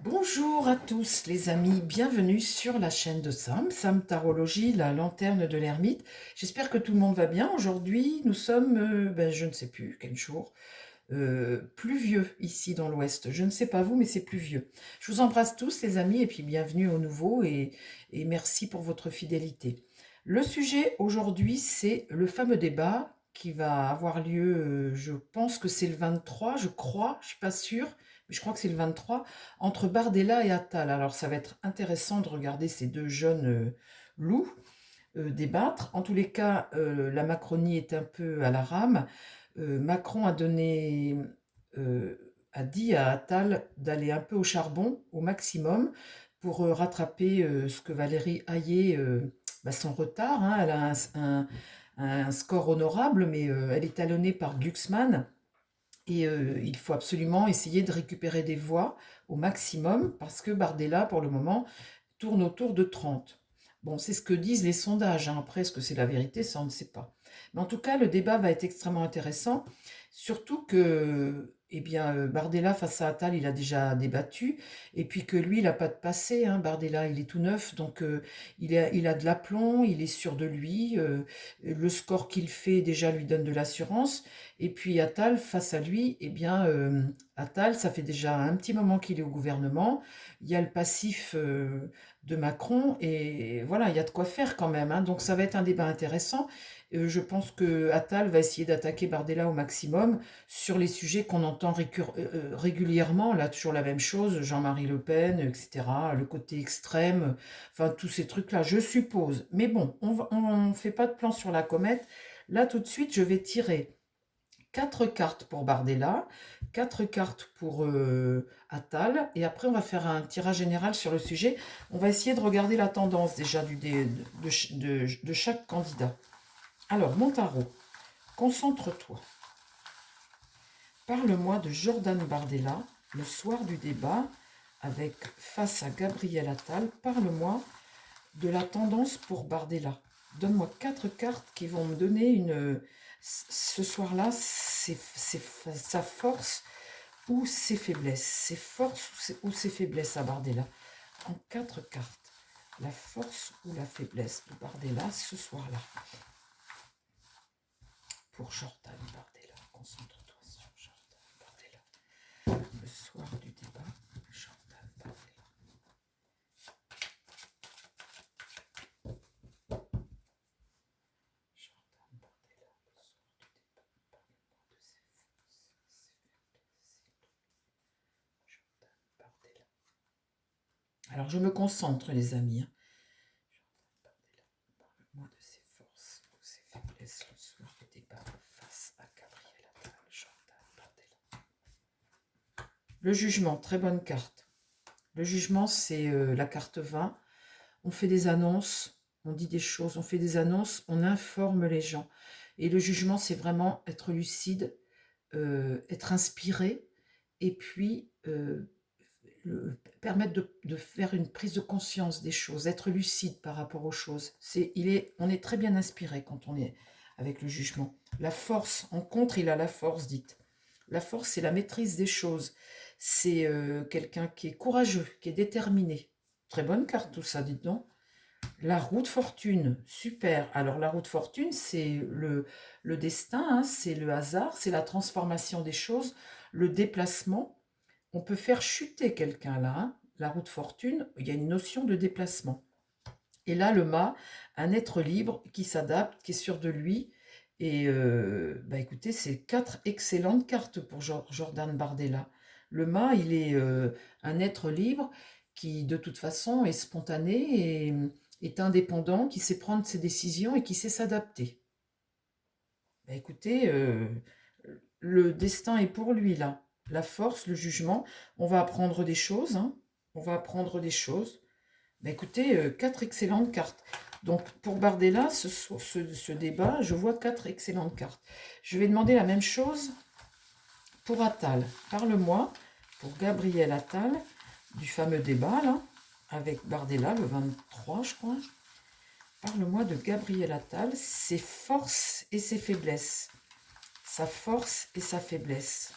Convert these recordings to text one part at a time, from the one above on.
Bonjour à tous les amis, bienvenue sur la chaîne de Sam Tarologie, la lanterne de l'ermite. J'espère que tout le monde va bien. Aujourd'hui, nous sommes, je ne sais plus quel jour, pluvieux ici dans l'ouest. Je ne sais pas vous, mais c'est pluvieux. Je vous embrasse tous les amis et puis bienvenue au nouveau et merci pour votre fidélité. Le sujet aujourd'hui, c'est le fameux débat qui va avoir lieu, je pense que c'est le 23, je crois, je suis pas sûre, mais je crois que c'est le 23, entre Bardella et Attal. Alors ça va être intéressant de regarder ces deux jeunes loups débattre. En tous les cas, la Macronie est un peu à la rame. Macron a dit à Attal d'aller un peu au charbon, au maximum, pour rattraper ce que Valérie Hayé, son retard, hein. Elle a un score honorable, mais elle est talonnée par Glucksmann. Et il faut absolument essayer de récupérer des voix au maximum, parce que Bardella, pour le moment, tourne autour de 30. Bon, c'est ce que disent les sondages, hein. Après, est-ce que c'est la vérité? Ça, on ne sait pas. Mais en tout cas, le débat va être extrêmement intéressant, surtout que Bardella, face à Attal, il a déjà débattu, et puis que lui, il n'a pas de passé, hein. Bardella, il est tout neuf, donc il a de l'aplomb, il est sûr de lui, le score qu'il fait déjà lui donne de l'assurance, et puis Attal, face à lui, Attal, ça fait déjà un petit moment qu'il est au gouvernement, il y a le passif de Macron, et voilà, il y a de quoi faire quand même, hein. Donc ça va être un débat intéressant. Je pense que Attal va essayer d'attaquer Bardella au maximum sur les sujets qu'on entend régulièrement, là toujours la même chose, Jean-Marie Le Pen, etc., le côté extrême, enfin tous ces trucs-là, je suppose. Mais bon, on ne fait pas de plan sur la comète. Là tout de suite, je vais tirer 4 cartes pour Bardella, 4 cartes pour Attal, et après on va faire un tirage général sur le sujet. On va essayer de regarder la tendance déjà de chaque candidat. Alors, mon tarot, concentre-toi. Parle-moi de Jordan Bardella, le soir du débat, avec face à Gabriel Attal. Parle-moi de la tendance pour Bardella. Donne-moi 4 cartes qui vont me donner ce soir-là, sa force ou ses faiblesses. Ses forces ou ses faiblesses à Bardella. En 4 cartes. La force ou la faiblesse de Bardella ce soir-là. Pour Jordan Bardella. Concentre-toi sur Jordan Bardella. Le soir du débat, Jordan Bardella. Jordan Bardella, le soir du débat. Parle-moi de ses forces, ses faiblesses. Jordan Bardella. Alors je me concentre les amis, hein. Parle-moi de ses forces ou ses faiblesses le soir du débat face à Gabriel Attal. Jordan Bardella. Le jugement, très bonne carte. Le jugement, c'est la carte 20. On fait des annonces, on dit des choses, on fait des annonces, on informe les gens. Et le jugement, c'est vraiment être lucide, être inspiré, et puis permettre de faire une prise de conscience des choses, être lucide par rapport aux choses. On est très bien inspiré quand on est avec le jugement. La force, en contre, il a la force, dite. La force, c'est la maîtrise des choses. C'est quelqu'un qui est courageux, qui est déterminé. Très bonne carte tout ça, dites donc. La roue de fortune, super. Alors la roue de fortune, c'est le destin, hein, c'est le hasard, c'est la transformation des choses, le déplacement. On peut faire chuter quelqu'un là, hein. La roue de fortune, il y a une notion de déplacement. Et là, le mât, un être libre qui s'adapte, qui est sûr de lui. Et écoutez, c'est 4 excellentes cartes pour Jordan Bardella. Le mât, il est un être libre qui, de toute façon, est spontané et est indépendant, qui sait prendre ses décisions et qui sait s'adapter. Écoutez, le destin est pour lui là. La force, le jugement. On va apprendre des choses, hein. On va apprendre des choses. Écoutez, 4 excellentes cartes. Donc pour Bardella, ce débat, je vois 4 excellentes cartes. Je vais demander la même chose pour Attal. Parle-moi, pour Gabriel Attal, du fameux débat là, avec Bardella, le 23, je crois. Parle-moi de Gabriel Attal, ses forces et ses faiblesses. Sa force et sa faiblesse.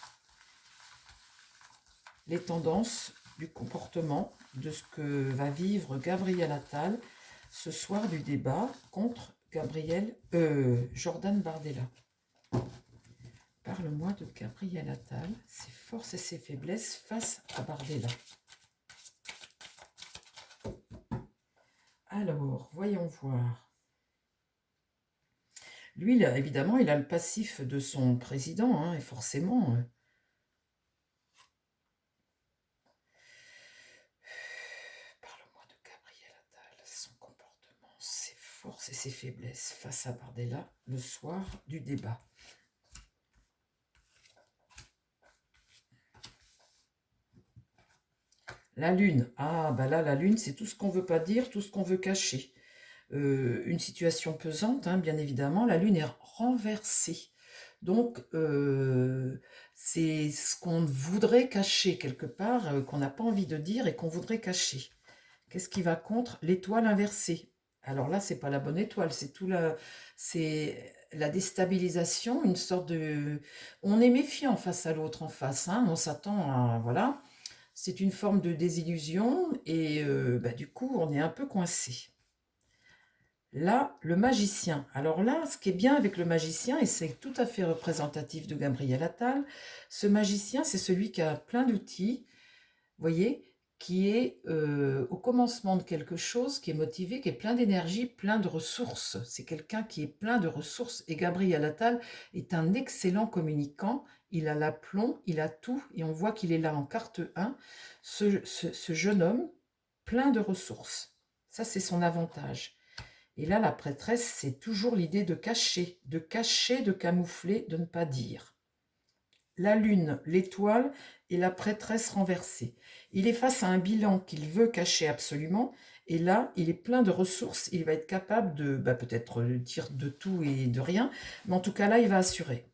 Les tendances du comportement de ce que va vivre Gabriel Attal ce soir du débat contre Jordan Bardella. Parle-moi de Gabriel Attal, ses forces et ses faiblesses face à Bardella. Alors, voyons voir. Lui, évidemment, il a le passif de son président, hein, et forcément... Parle-moi de Gabriel Attal, son comportement, ses forces et ses faiblesses face à Bardella le soir du débat. La lune. Ah, bah là, la lune, c'est tout ce qu'on ne veut pas dire, tout ce qu'on veut cacher. Une situation pesante, hein, bien évidemment. La lune est renversée. Donc, c'est ce qu'on voudrait cacher quelque part, qu'on n'a pas envie de dire et qu'on voudrait cacher. Qu'est-ce qui va contre? L'étoile inversée. Alors là, c'est pas la bonne étoile, c'est la déstabilisation, une sorte de... On est méfiant face à l'autre en face, hein, on s'attend à... Voilà. C'est une forme de désillusion et du coup, on est un peu coincé. Là, le magicien. Alors là, ce qui est bien avec le magicien, et c'est tout à fait représentatif de Gabriel Attal, ce magicien, c'est celui qui a plein d'outils, vous voyez, qui est au commencement de quelque chose, qui est motivé, qui est plein d'énergie, plein de ressources. C'est quelqu'un qui est plein de ressources. Et Gabriel Attal est un excellent communicant. Il a l'aplomb, il a tout, et on voit qu'il est là en carte 1. Ce jeune homme, plein de ressources. Ça, c'est son avantage. Et là, la prêtresse, c'est toujours l'idée de cacher, de camoufler, de ne pas dire. La lune, l'étoile et la prêtresse renversée. Il est face à un bilan qu'il veut cacher absolument, et là, il est plein de ressources, il va être capable de, peut-être dire de tout et de rien, mais en tout cas là, il va assurer.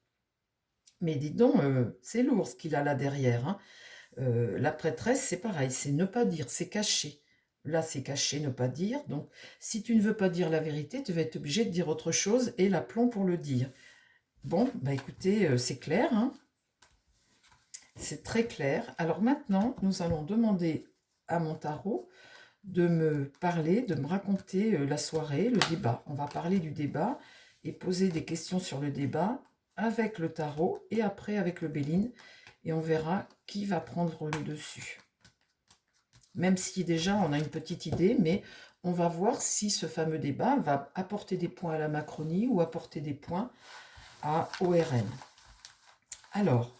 Mais dis donc, c'est lourd ce qu'il a là derrière, hein. La prêtresse, c'est pareil, c'est ne pas dire, c'est cacher. Là, c'est cacher, ne pas dire. Donc, si tu ne veux pas dire la vérité, tu vas être obligé de dire autre chose et l'aplomb pour le dire. Bon, écoutez, c'est clair, hein. C'est très clair. Alors maintenant, nous allons demander à mon tarot de me parler, de me raconter la soirée, le débat. On va parler du débat et poser des questions sur le débat avec le tarot et après avec le Béline. Et on verra qui va prendre le dessus. Même si déjà on a une petite idée, mais on va voir si ce fameux débat va apporter des points à la Macronie ou apporter des points à ORN. Alors,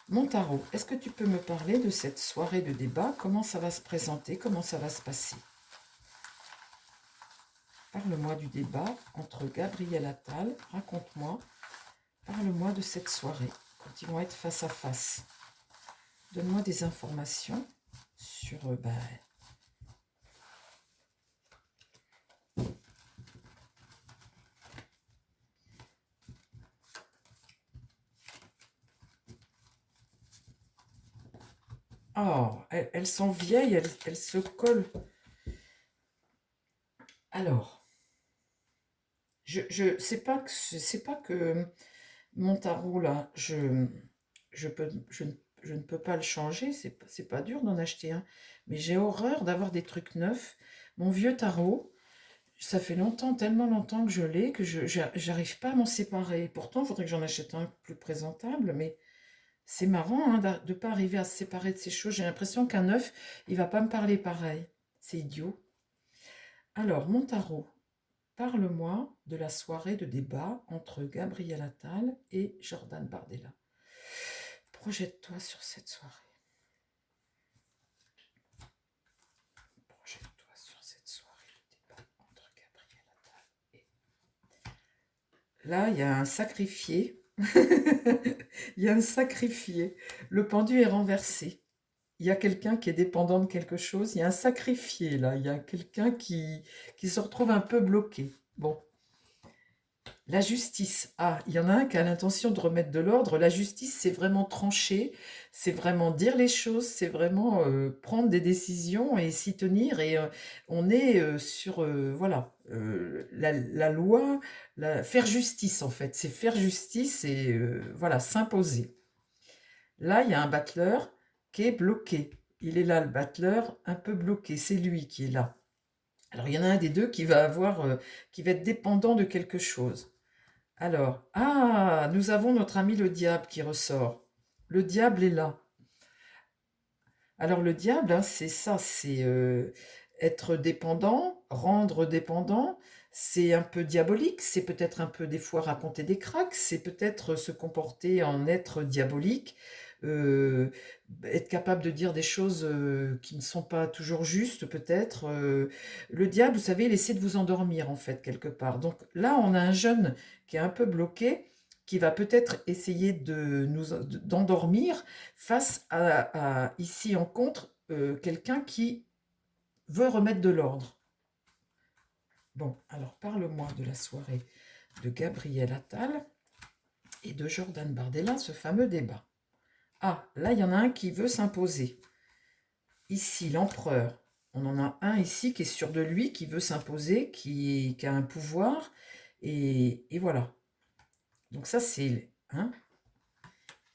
mon tarot, est-ce que tu peux me parler de cette soirée de débat? Comment ça va se présenter? Comment ça va se passer? Parle-moi du débat entre Gabriel Attal, raconte-moi. Parle-moi de cette soirée, quand ils vont être face à face. Donne-moi des informations sur... Oh, elles sont vieilles, elles se collent. Alors, c'est pas que mon tarot là, je ne peux pas le changer, c'est pas dur d'en acheter un, mais j'ai horreur d'avoir des trucs neufs. Mon vieux tarot, ça fait longtemps, tellement longtemps que je l'ai, que j'arrive pas à m'en séparer. Pourtant, il faudrait que j'en achète un plus présentable, mais c'est marrant hein, de ne pas arriver à se séparer de ces choses. J'ai l'impression qu'un neuf, il va pas me parler pareil. C'est idiot. Alors, mon tarot, parle-moi de la soirée de débat entre Gabriel Attal et Jordan Bardella. Projette-toi sur cette soirée. Projette-toi sur cette soirée de débat entre Gabriel Attal et... Là, il y a un sacrifié. Il y a un sacrifié. Le pendu est renversé. Il y a quelqu'un qui est dépendant de quelque chose. Il y a un sacrifié, là. Il y a quelqu'un qui se retrouve un peu bloqué. Bon. La justice. Ah, il y en a un qui a l'intention de remettre de l'ordre. La justice, c'est vraiment trancher, c'est vraiment dire les choses, c'est vraiment prendre des décisions et s'y tenir. Et on est sur, voilà, la loi, faire justice en fait. C'est faire justice et voilà, s'imposer. Là, il y a un battleur qui est bloqué. il est là, le battleur, un peu bloqué. C'est lui qui est là. Alors, il y en a un des deux qui va qui va être dépendant de quelque chose. Alors, ah, nous avons notre ami le diable qui ressort. Le diable est là. Alors, le diable, hein, c'est ça, c'est être dépendant, rendre dépendant. C'est un peu diabolique, c'est peut-être un peu des fois raconter des cracks, c'est peut-être se comporter en être diabolique, euh, être capable de dire des choses qui ne sont pas toujours justes, peut-être. Le diable, vous savez, il essaie de vous endormir, en fait, quelque part. Donc là, on a un jeune qui est un peu bloqué, qui va peut-être essayer d'endormir face ici en contre, quelqu'un qui veut remettre de l'ordre. Bon, alors parle-moi de la soirée de Gabriel Attal et de Jordan Bardella, ce fameux débat. Ah, là, il y en a un qui veut s'imposer. Ici, l'empereur. On en a un ici qui est sûr de lui, qui veut s'imposer, qui a un pouvoir. Et voilà. Donc ça, c'est... Hein.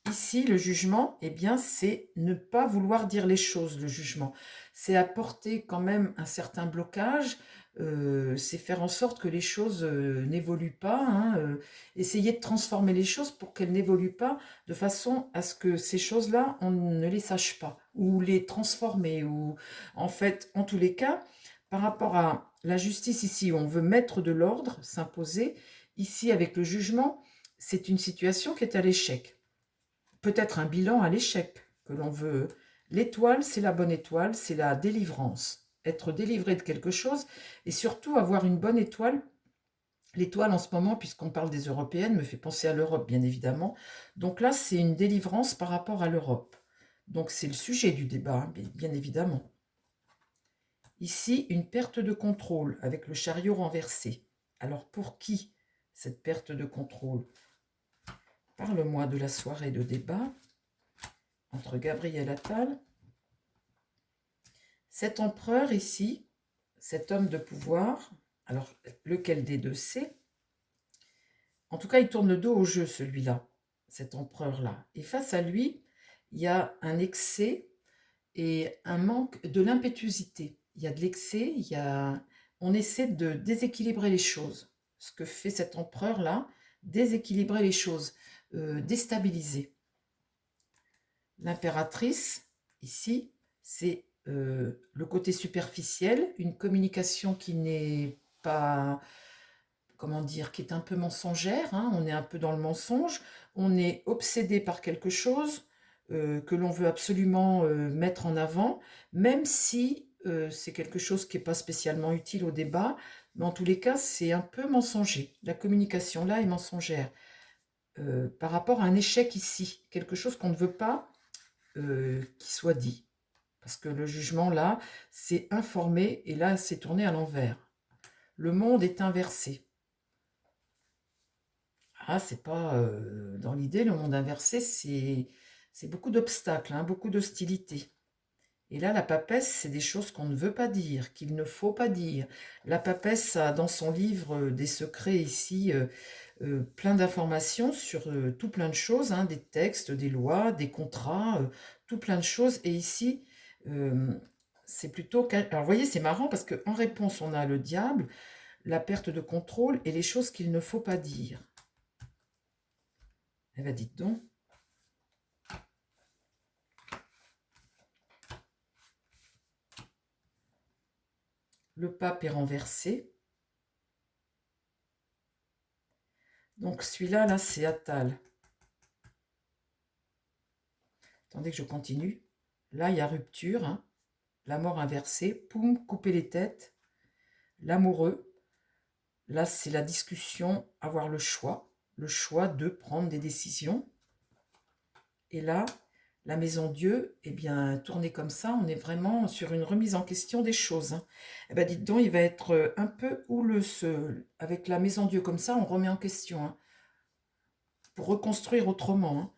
Ici, le jugement, eh bien, c'est ne pas vouloir dire les choses, le jugement. C'est apporter quand même un certain blocage, c'est faire en sorte que les choses n'évoluent pas, hein, essayer de transformer les choses pour qu'elles n'évoluent pas de façon à ce que ces choses-là, on ne les sache pas, ou les transformer, ou en fait, en tous les cas, par rapport à la justice ici, où on veut mettre de l'ordre, s'imposer, ici, avec le jugement, c'est une situation qui est à l'échec, peut-être un bilan à l'échec que l'on veut. L'étoile, c'est la bonne étoile, c'est la délivrance. Être délivré de quelque chose et surtout avoir une bonne étoile. L'étoile en ce moment, puisqu'on parle des européennes, me fait penser à l'Europe, bien évidemment. Donc là, c'est une délivrance par rapport à l'Europe. Donc c'est le sujet du débat, hein, bien évidemment. Ici, une perte de contrôle avec le chariot renversé. Alors pour qui cette perte de contrôle? Parle-moi de la soirée de débat entre Gabriel Attal. Cet empereur ici, cet homme de pouvoir, alors lequel des deux c'est? En tout cas, il tourne le dos au jeu, celui-là, cet empereur-là. Et face à lui, il y a un excès et un manque de l'impétuosité. Il y a de l'excès, on essaie de déséquilibrer les choses. Ce que fait cet empereur-là, déséquilibrer les choses, déstabiliser. L'impératrice, ici, c'est le côté superficiel, une communication qui n'est pas, comment dire, qui est un peu mensongère, hein, on est un peu dans le mensonge, on est obsédé par quelque chose que l'on veut absolument mettre en avant, même si c'est quelque chose qui n'est pas spécialement utile au débat, mais en tous les cas, c'est un peu mensonger. La communication là est mensongère. Par rapport à un échec ici, quelque chose qu'on ne veut pas qui soit dit. Parce que le jugement, là, c'est informé et là, c'est tourné à l'envers. Le monde est inversé. Ah, c'est pas... dans l'idée, le monde inversé, c'est beaucoup d'obstacles, hein, beaucoup d'hostilité. Et là, la papesse, c'est des choses qu'on ne veut pas dire, qu'il ne faut pas dire. La papesse a dans son livre des secrets ici, plein d'informations sur tout plein de choses, hein, des textes, des lois, des contrats, tout plein de choses. Et ici, euh, c'est plutôt... Alors, vous voyez, c'est marrant parce qu'en réponse, on a le diable, la perte de contrôle et les choses qu'il ne faut pas dire. Eh bien, dites donc. Le pape est renversé. Donc, celui-là, là, c'est Attal. Attendez que je continue. Là, il y a rupture, hein. La mort inversée, poum, couper les têtes. L'amoureux, là, c'est la discussion, avoir le choix de prendre des décisions. Et là, la maison Dieu, eh bien, tournée comme ça, on est vraiment sur une remise en question des choses, hein. Eh bien, dites donc, il va être un peu houleux, avec la maison Dieu comme ça, on remet en question, hein, pour reconstruire autrement, hein.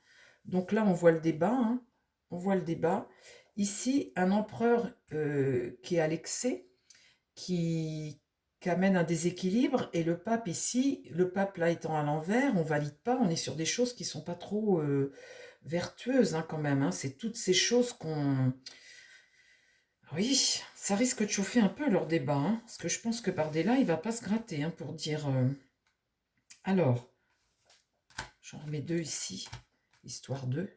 Donc là, on voit le débat, hein, on voit le débat. Ici, un empereur qui est à l'excès, qui amène un déséquilibre, et le pape ici, le pape là étant à l'envers, on valide pas, on est sur des choses qui sont pas trop vertueuses, hein, quand même, hein. C'est toutes ces choses Oui, ça risque de chauffer un peu leur débat, hein, parce que je pense que Bardella, il va pas se gratter hein, pour dire... Alors, j'en remets deux ici, histoire d'eux.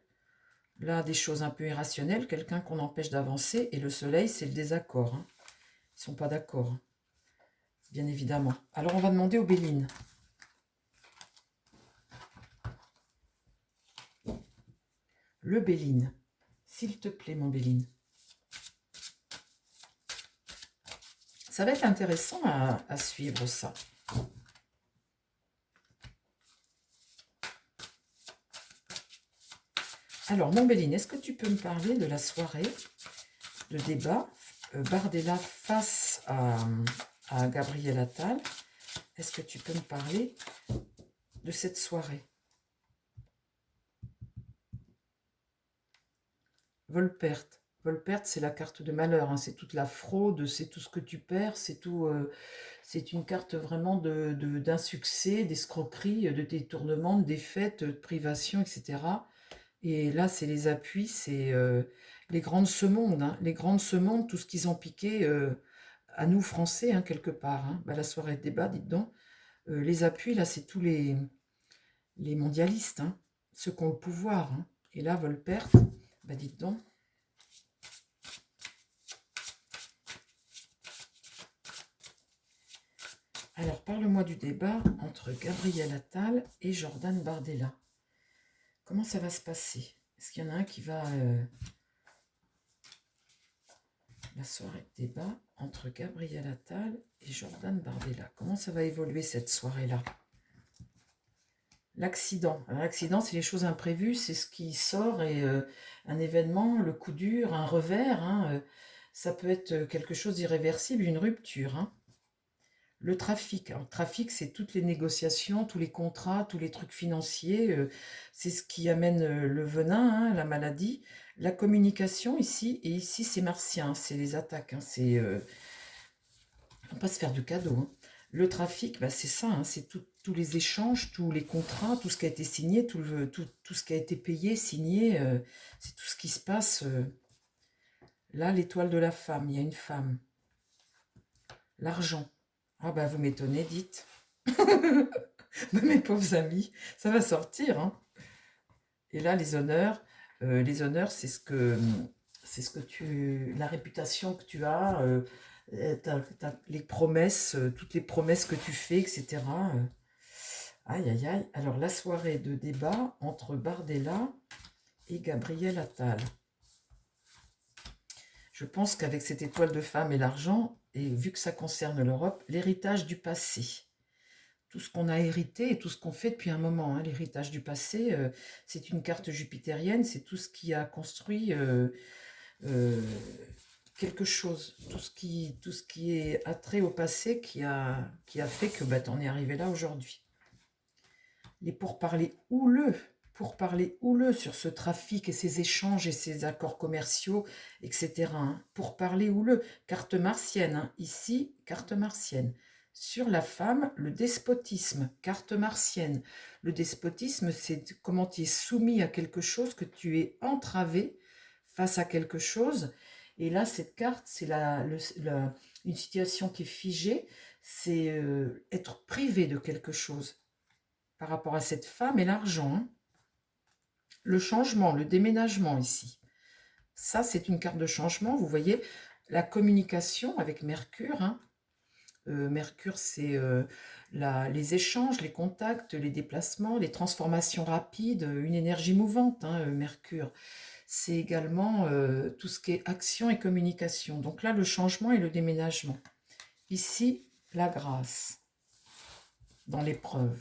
Là, des choses un peu irrationnelles, quelqu'un qu'on empêche d'avancer, et le soleil, c'est le désaccord. Hein. Ils sont pas d'accord, hein, bien évidemment. Alors, on va demander aux Bélines. Le Béline, s'il te plaît, mon Béline. Ça va être intéressant à suivre, ça. Alors, mon Béline, est-ce que tu peux me parler de la soirée de débat Bardella face à Gabriel Attal? Est-ce que tu peux me parler de cette soirée? Volperte. Volperte, c'est la carte de malheur. Hein. C'est toute la fraude, c'est tout ce que tu perds, c'est tout. C'est une carte vraiment d'insuccès, d'escroquerie, de détournement, de défaite, de privation, etc. Et là, c'est les appuis, c'est les grandes semondes. Hein. Les grandes semondes, tout ce qu'ils ont piqué à nous, Français, hein, quelque part. Hein. Bah, la soirée de débat, dites donc. Les appuis, là, c'est tous les mondialistes, hein, ceux qui ont le pouvoir. Hein. Et là, Volperte, bah, dites donc. Alors, parle-moi du débat entre Gabriel Attal et Jordan Bardella. Comment ça va se passer? Est-ce qu'il y en a un qui va... La soirée de débat entre Gabriel Attal et Jordan Bardella. Comment ça va évoluer cette soirée-là? L'accident. L'accident, c'est les choses imprévues, c'est ce qui sort et un événement, le coup dur, un revers. Hein, ça peut être quelque chose d'irréversible, une rupture. Hein. Le trafic. Alors, le trafic, c'est toutes les négociations, tous les contrats, tous les trucs financiers. C'est ce qui amène le venin, hein, la maladie. La communication ici, et ici c'est martien, c'est les attaques. Hein, c'est, faut pas se faire de cadeaux. Hein. Le trafic, bah, c'est ça, hein, c'est tous les échanges, tous les contrats, tout ce qui a été signé, tout ce qui a été payé, signé. C'est tout ce qui se passe. Là, l'étoile de la femme, il y a une femme. L'argent. Ah bah vous m'étonnez, dites. Mes pauvres amis, ça va sortir. Hein. Et là, les honneurs, c'est ce que la réputation que tu as, les promesses, toutes les promesses que tu fais, etc. Aïe, aïe, aïe. Alors, la soirée de débat entre Bardella et Gabriel Attal. Je pense qu'avec cette étoile de femme et l'argent, et vu que ça concerne l'Europe, l'héritage du passé. Tout ce qu'on a hérité et tout ce qu'on fait depuis un moment. Hein. L'héritage du passé, c'est une carte jupitérienne, c'est tout ce qui a construit quelque chose, tout ce qui est attrait au passé qui a fait que bah, t'en es arrivé là aujourd'hui. Les pourparlers houleux sur ce trafic et ces échanges et ces accords commerciaux, etc. Hein. Pourparlers houleux, carte martienne, hein. Ici, carte martienne. Sur la femme, le despotisme, carte martienne. Le despotisme, c'est comment tu es soumis à quelque chose, que tu es entravé face à quelque chose. Et là, cette carte, c'est une situation qui est figée, c'est être privé de quelque chose par rapport à cette femme et l'argent. Hein. Le changement, le déménagement ici. Ça, c'est une carte de changement. Vous voyez, la communication avec Mercure, hein. Mercure, c'est les échanges, les contacts, les déplacements, les transformations rapides, une énergie mouvante, hein, Mercure. C'est également tout ce qui est action et communication. Donc là, le changement et le déménagement. Ici, la grâce dans l'épreuve.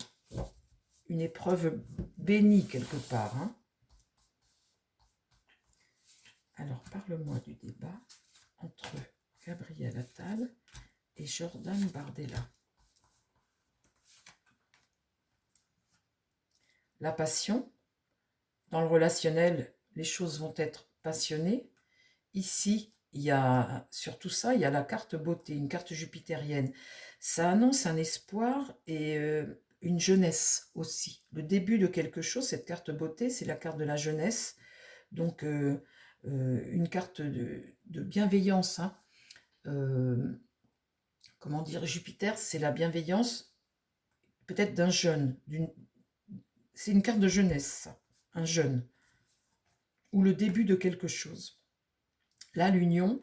Une épreuve bénie quelque part. Hein. Alors, parle-moi du débat entre Gabriel Attal et Jordan Bardella. La passion. Dans le relationnel, les choses vont être passionnées. Ici, il y a, sur tout ça, il y a la carte beauté, une carte jupitérienne. Ça annonce un espoir et une jeunesse aussi. Le début de quelque chose, cette carte beauté, c'est la carte de la jeunesse. Donc, une carte de bienveillance, hein. Comment dire, Jupiter, c'est la bienveillance peut-être d'un jeune, c'est une carte de jeunesse, ça, un jeune, ou le début de quelque chose. Là, l'union,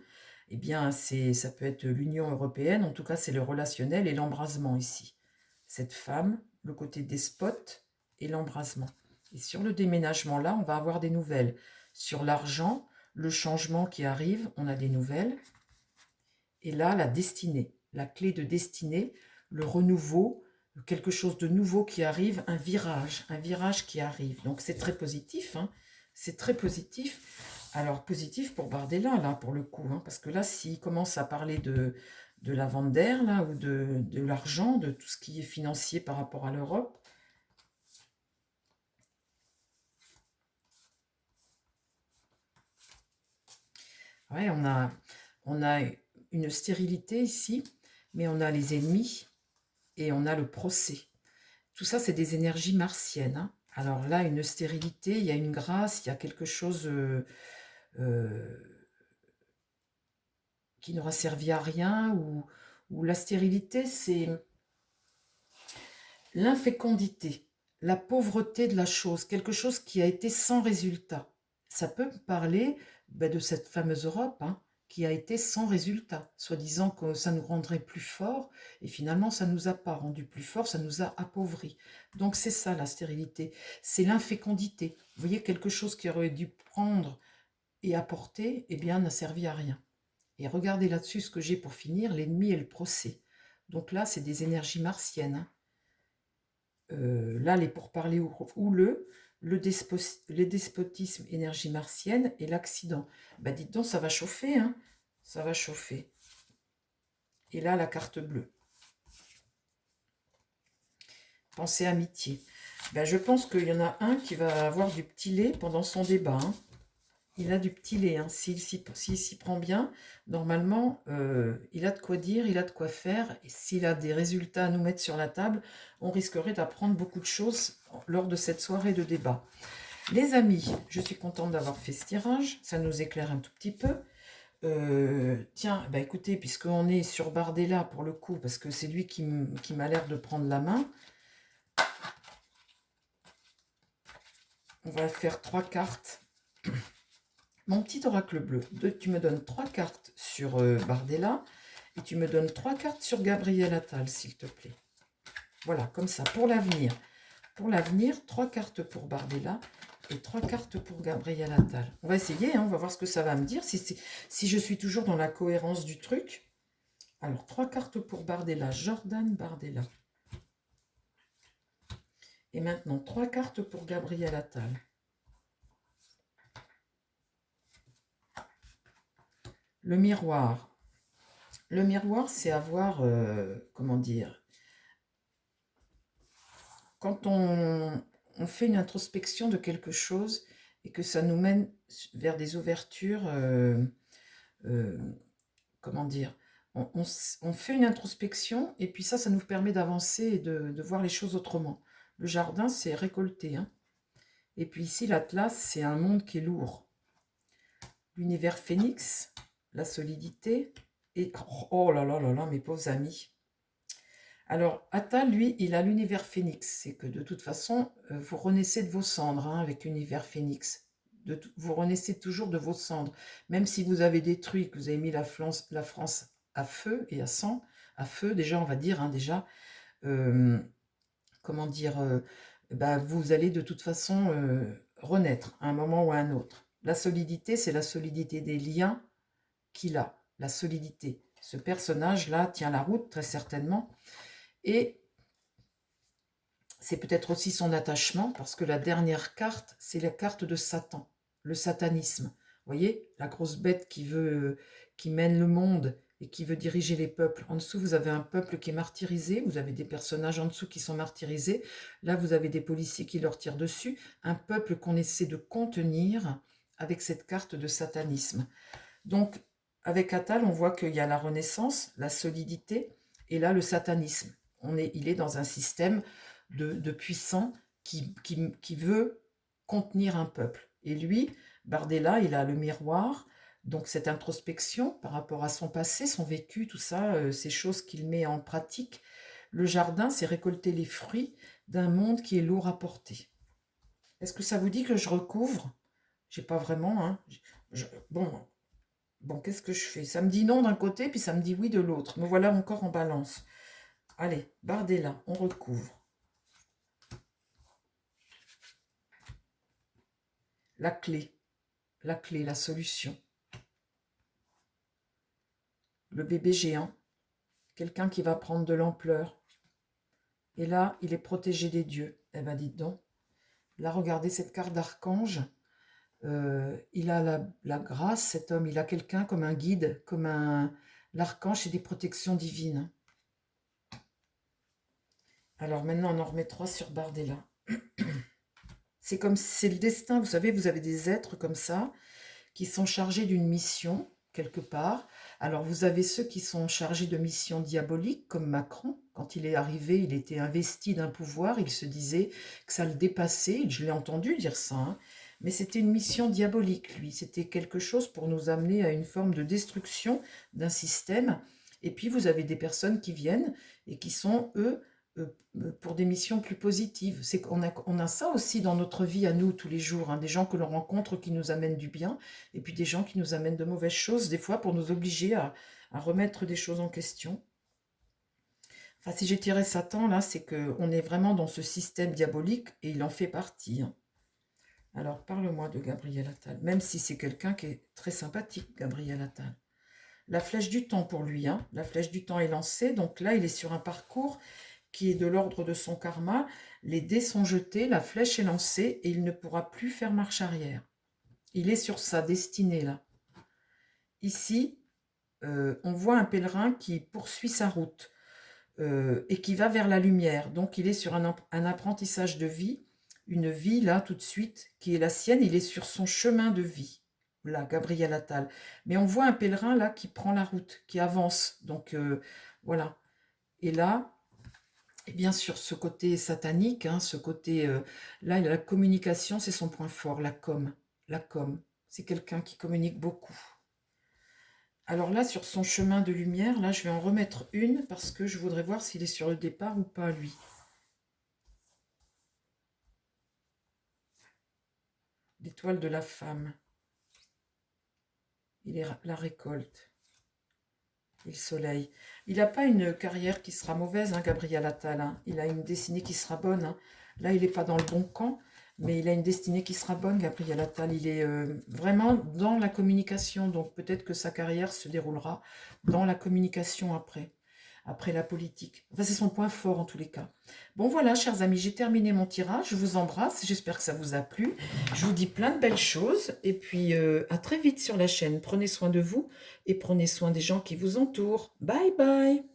eh bien, ça peut être l'Union européenne, en tout cas, c'est le relationnel et l'embrasement ici. Cette femme, le côté despote et l'embrasement. Et sur le déménagement, là, on va avoir des nouvelles. Sur l'argent, le changement qui arrive, on a des nouvelles. Et là, la destinée, la clé de destinée, le renouveau, quelque chose de nouveau qui arrive, un virage qui arrive. Donc c'est très positif, hein, c'est très positif. Alors positif pour Bardella, là, pour le coup, hein, parce que là, s'il commence à parler de la vente d'air, là, ou de l'argent, de tout ce qui est financier par rapport à l'Europe, ouais, on a une stérilité ici, mais on a les ennemis et on a le procès. Tout ça, c'est des énergies martiennes, hein. Alors là, une stérilité, il y a une grâce, il y a quelque chose euh, qui n'aura servi à rien, ou la stérilité, c'est l'infécondité, la pauvreté de la chose, quelque chose qui a été sans résultat. Ça peut parler de cette fameuse Europe, hein, qui a été sans résultat, soi-disant que ça nous rendrait plus forts, et finalement ça ne nous a pas rendu plus forts, ça nous a appauvris. Donc c'est ça la stérilité, c'est l'infécondité. Vous voyez, quelque chose qui aurait dû prendre et apporter, eh bien n'a servi à rien. Et regardez là-dessus ce que j'ai pour finir, l'ennemi et le procès. Donc là, c'est des énergies martiennes, hein. Là, les pourparlers houleux, les despotismes, énergie martienne et l'accident. Bah dites donc, ça va chauffer, hein, ça va chauffer. Et là, la carte bleue. Pensée amitié. Bah, je pense qu'il y en a un qui va avoir du petit lait pendant son débat, hein. Il a du petit lait, hein. S'il s'y prend bien, normalement, il a de quoi dire, il a de quoi faire. Et s'il a des résultats à nous mettre sur la table, on risquerait d'apprendre beaucoup de choses lors de cette soirée de débat. Les amis, je suis contente d'avoir fait ce tirage. Ça nous éclaire un tout petit peu. Tiens, bah écoutez, puisqu'on est sur Bardella pour le coup, parce que c'est lui qui m'a l'air de prendre la main, on va faire 3 cartes. Mon petit oracle bleu, tu me donnes 3 cartes sur Bardella et tu me donnes 3 cartes sur Gabriel Attal, s'il te plaît. Voilà, comme ça, pour l'avenir. Pour l'avenir, 3 cartes pour Bardella et 3 cartes pour Gabriel Attal. On va essayer, hein, on va voir ce que ça va me dire, si je suis toujours dans la cohérence du truc. Alors, 3 cartes pour Bardella, Jordan Bardella. Et maintenant, 3 cartes pour Gabriel Attal. Le miroir. Le miroir, c'est avoir, comment dire, quand on fait une introspection de quelque chose et que ça nous mène vers des ouvertures, euh, comment dire, on fait une introspection et puis ça nous permet d'avancer et de voir les choses autrement. Le jardin, c'est récolter, hein. Et puis ici, l'Atlas, c'est un monde qui est lourd. L'univers phénix, la solidité, et oh là là là là, mes pauvres amis. Alors, Attal, lui, il a l'univers phénix. C'est que de toute façon, vous renaissez de vos cendres, hein, avec l'univers phénix. Vous renaissez toujours de vos cendres. Même si vous avez détruit, que vous avez mis la France à feu et à sang, à feu déjà, on va dire, hein, déjà, euh, comment dire, bah, vous allez de toute façon renaître à un moment ou à un autre. La solidité, c'est la solidité des liens qu'il a, la solidité. Ce personnage-là tient la route, très certainement. Et c'est peut-être aussi son attachement, parce que la dernière carte, c'est la carte de Satan, le satanisme. Vous voyez, la grosse bête qui mène le monde et qui veut diriger les peuples. En dessous, vous avez un peuple qui est martyrisé, vous avez des personnages en dessous qui sont martyrisés. Là, vous avez des policiers qui leur tirent dessus. Un peuple qu'on essaie de contenir avec cette carte de satanisme. Donc, avec Attal, on voit qu'il y a la renaissance, la solidité, et là, le satanisme. Il est dans un système de puissant qui veut contenir un peuple. Et lui, Bardella, il a le miroir, donc cette introspection par rapport à son passé, son vécu, tout ça, ces choses qu'il met en pratique. Le jardin, c'est récolter les fruits d'un monde qui est lourd à porter. Est-ce que ça vous dit que je recouvre? J'ai pas vraiment, hein. Bon, bon, qu'est-ce que je fais? Ça me dit non d'un côté, puis ça me dit oui de l'autre. Me voilà encore en balance. Allez, Bardella, on recouvre. La clé, la solution. Le bébé géant, quelqu'un qui va prendre de l'ampleur. Et là, il est protégé des dieux. Eh ben, dites donc. Là, regardez cette carte d'archange. Il a la grâce, cet homme. Il a quelqu'un comme un guide, comme l'archange, c'est des protections divines. Alors maintenant, on en remet 3 sur Bardella. C'est comme c'est le destin. Vous savez, vous avez des êtres comme ça qui sont chargés d'une mission quelque part. Alors vous avez ceux qui sont chargés de missions diaboliques, comme Macron. Quand il est arrivé, il était investi d'un pouvoir, il se disait que ça le dépassait, je l'ai entendu dire ça, hein. Mais c'était une mission diabolique, lui. C'était quelque chose pour nous amener à une forme de destruction d'un système. Et puis vous avez des personnes qui viennent et qui sont, eux, pour des missions plus positives. C'est qu'on a ça aussi dans notre vie à nous tous les jours, hein, des gens que l'on rencontre qui nous amènent du bien, et puis des gens qui nous amènent de mauvaises choses, des fois pour nous obliger à remettre des choses en question. Enfin, si j'ai tiré Satan, là, c'est qu'on est vraiment dans ce système diabolique, et il en fait partie, hein. Alors, parle-moi de Gabriel Attal, même si c'est quelqu'un qui est très sympathique, Gabriel Attal. La flèche du temps pour lui, hein. La flèche du temps est lancée, donc là, il est sur un parcours qui est de l'ordre de son karma. Les dés sont jetés, la flèche est lancée et il ne pourra plus faire marche arrière. Il est sur sa destinée là. Ici, on voit un pèlerin qui poursuit sa route et qui va vers la lumière. Donc il est sur un apprentissage de vie, une vie là tout de suite qui est la sienne. Il est sur son chemin de vie. Là, Gabriel Attal. Mais on voit un pèlerin là qui prend la route, qui avance. Donc voilà. Et là, et bien sûr, ce côté satanique, hein, ce côté... là, la communication, c'est son point fort, la com. La com. C'est quelqu'un qui communique beaucoup. Alors là, sur son chemin de lumière, là, je vais en remettre une parce que je voudrais voir s'il est sur le départ ou pas, lui. L'étoile de la femme. Il est la récolte. Et le soleil. Il n'a pas une carrière qui sera mauvaise, hein, Gabriel Attal, hein. Il a une destinée qui sera bonne, hein. Là, il n'est pas dans le bon camp, mais il a une destinée qui sera bonne, Gabriel Attal. Il est vraiment dans la communication, donc peut-être que sa carrière se déroulera dans la communication après la politique. Enfin, c'est son point fort en tous les cas. Bon voilà, chers amis, j'ai terminé mon tirage. Je vous embrasse, j'espère que ça vous a plu. Je vous dis plein de belles choses et puis à très vite sur la chaîne. Prenez soin de vous et prenez soin des gens qui vous entourent. Bye bye!